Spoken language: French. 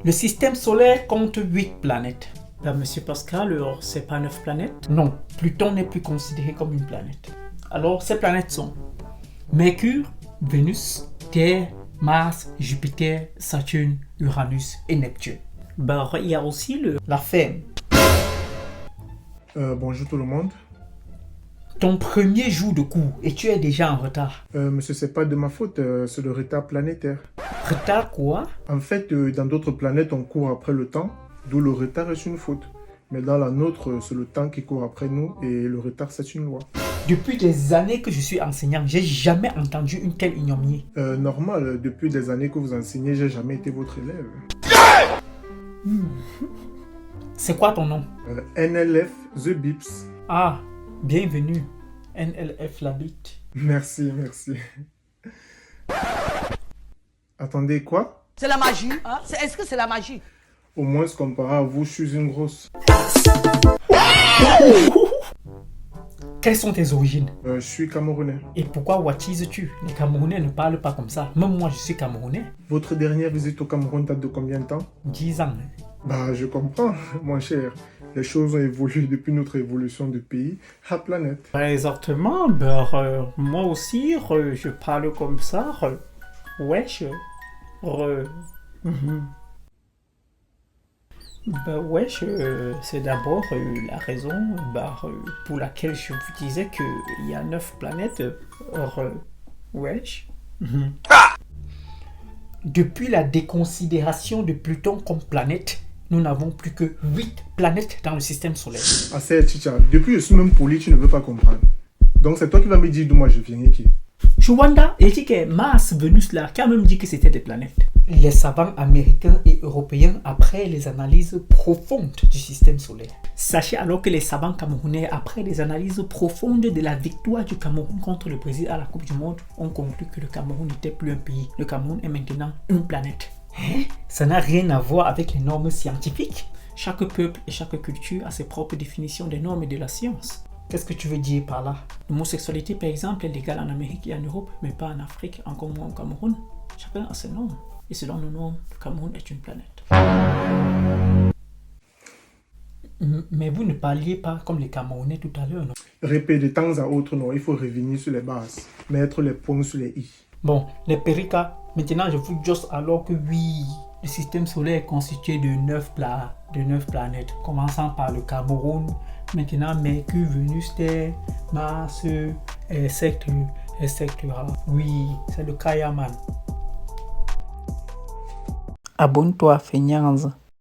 Le système solaire compte 8 planètes. Monsieur Pascal, c'est pas 9 planètes? Non, Pluton n'est plus considéré comme une planète. Alors, ces planètes sont Mercure, Vénus, Terre, Mars, Jupiter, Saturne, Uranus et Neptune. Il y a aussi la Ferme. Bonjour tout le monde. Ton premier jour de cours et tu es déjà en retard. Monsieur, c'est pas de ma faute, c'est le retard planétaire. Retard quoi? En fait, dans d'autres planètes, on court après le temps, d'où le retard est une faute. Mais dans la nôtre, c'est le temps qui court après nous et le retard, c'est une loi. Depuis des années que je suis enseignant, j'ai jamais entendu une telle ignominie. Normal, depuis des années que vous enseignez, j'ai jamais été votre élève. C'est quoi ton nom? NLF The Bips. Ah, bienvenue. NLF la bite. Merci. Attendez, quoi? C'est la magie, hein? Est-ce que c'est la magie? Au moins, comparé à vous, je suis une grosse. Quelles sont tes origines? Je suis camerounais. Et pourquoi wattises-tu? Les Camerounais ne parlent pas comme ça. Même moi, je suis Camerounais. Votre dernière visite au Cameroun date de combien de temps? 10 ans. Bah, je comprends, mon cher. Les choses ont évolué depuis notre évolution de pays à planète. Exactement, moi aussi, je parle comme ça. Wesh. C'est d'abord la raison pour laquelle je vous disais qu'il y a 9 planètes. Wesh. Depuis la déconsidération de Pluton comme planète, nous n'avons plus que 8 planètes dans le système solaire. Assez, Chicha, depuis je suis même poli, tu ne veux pas comprendre. Donc c'est toi qui vas me dire d'où moi je viens et qui? Chouanda, il dit que Mars, Vénus, là, qui a même dit que c'était des planètes. Les savants américains et européens, après les analyses profondes du système solaire. Sachez alors que les savants camerounais, après les analyses profondes de la victoire du Cameroun contre le Brésil à la Coupe du Monde, ont conclu que le Cameroun n'était plus un pays. Le Cameroun est maintenant une planète. Ça n'a rien à voir avec les normes scientifiques. Chaque peuple et chaque culture a ses propres définitions des normes et de la science. Qu'est-ce que tu veux dire par là? L'homosexualité, par exemple, est légale en Amérique et en Europe, mais pas en Afrique, encore moins au Cameroun. Chacun a ses normes. Et selon nos normes, le Cameroun est une planète. Mais vous ne parliez pas comme les Camerounais tout à l'heure, non? Répétez de temps à autre, non, il faut revenir sur les bases. Mettre les points sur les i. Bon, les péricas, maintenant je vous dis alors que oui, le système solaire est constitué de 9 planètes, commençant par le Cameroun, maintenant Mercure, Vénus, Terre, Mars, etc. Oui, c'est le Kayaman. Abonne-toi, feignance.